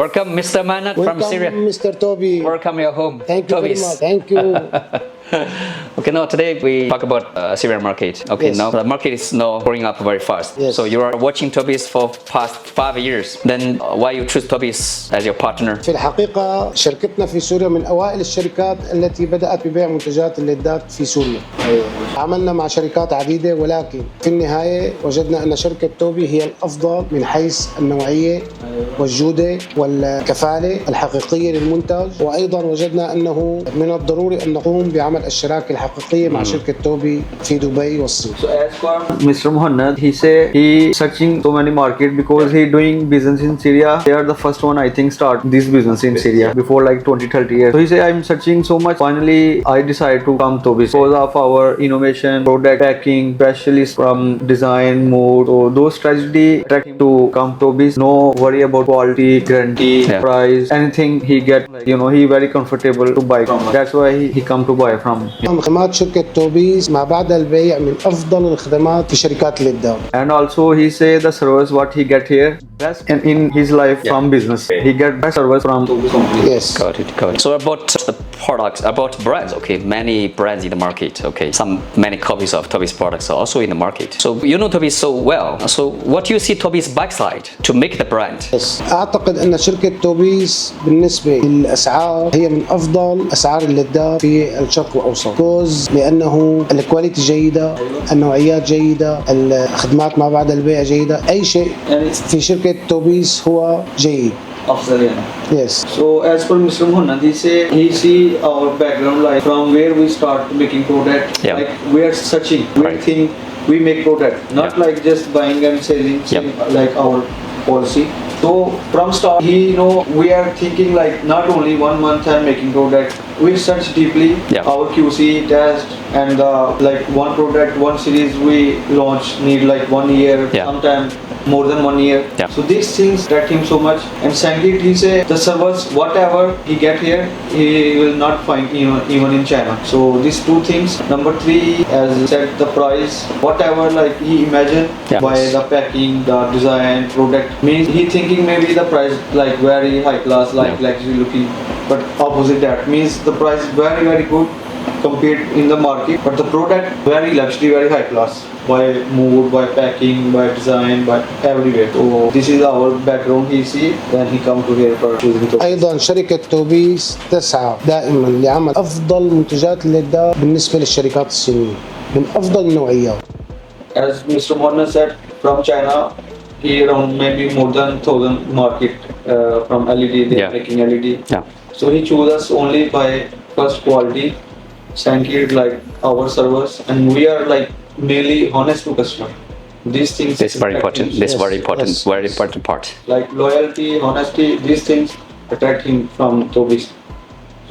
Welcome, Mr. Manat from Syria. Mr. Toby. Welcome your home. Thank you Toby's. very much. Thank you. Okay, now today we talk about Syrian market. Okay, Yes. now the market is now growing up very fast. Yes. So you are watching Toby's for past 5 years. Then why you choose Toby's as your partner? في الحقيقة شركتنا في سوريا من أوائل الشركات التي بدأت ببيع منتجات الليدات في سوريا. عملنا مع شركات عديدة ولكن في النهاية وجدنا أن شركة توبي هي الأفضل من حيث النوعية والجودة والكفالة الحقيقية للمنتج، وأيضا وجدنا أنه من الضروري أن نقوم بعمل الشراكة الحقيقية مع شركة توبي في دبي والصين. So as for Mr. Muhannad, he say he searching so many market because he doing business in Syria. They are the first one I think start this business in Syria before like 20-30 years. So he say I'm searching so much. Finally, I decide to come to because of our innovation, product packing, specialist from design, mode. So those strategy attract him to come to biz. No worry about quality, guarantee, price, anything he get. Like, he very comfortable to buy from us. That's why he come to buy from. خدمات شركة توبيز ما بعد البيع من أفضل الخدمات في شركات الليدات. And also he say the service what he get here best in his life from business. He get best service from Toby company. Yes. Got it. So about the products, about brands, okay, many brands in the market, okay, many copies of Toby's products are also in the market. So you know Toby so well. So what do you see Toby's backside to make the brand? Yes. أعتقد أن شركة توبيز بالنسبة للأسعار هي من أفضل أسعار الليدات في الشرق الأوسط. لأنه الكواليتي جيدة، النوعيات جيدة، الخدمات ما بعد البيع جيدة، أي شيء في شركة توبيز هو جيد. Yes. So as for Mr. Muhannad, he see our background like from where we start making product. Yeah. Like we are searching, we think we make product, not like just buying and selling, like our policy. So from start, we are thinking like not only 1 month and making product. We search deeply our QC test and like one product, one series we launch need like 1 year, sometimes more than 1 year. So these things attract him so much. And second, he say the servers whatever he get here, he will not find even in China. So these two things. Number 3, as I said, the price, whatever like he imagine by the packing, the design, product means he thinking maybe the price like very high class, like luxury looking, but opposite that means the price is very very good compared in the market, but the product very luxury, very high class by mood, by packing, by design, by everywhere. So this is our background. He see then he come to here for choosing Toby. أيضا شركة توبيز تسعى دائما لعمل أفضل منتجات الليدات بالنسبة للشركات الصينية من أفضل النوعيات. As Mr. Muhannad said, from China, he around maybe more than 1,000 market from LED. They are making LED. So he chose us only by first quality, second like our service, and we are like mainly honest to customer. These things. This is very important. This is very important. Very important part. Like loyalty, honesty. These things attract him from Toby's.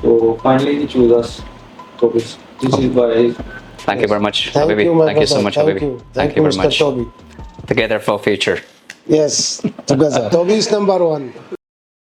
So finally he chose us, Toby's. This is why. Thank you very much, Thank Habibi. you, my Thank you so brother. much, Thank Habibi. you. Thank you very Mr. much. Toby. Together for future. Yes, together. Toby is number 1.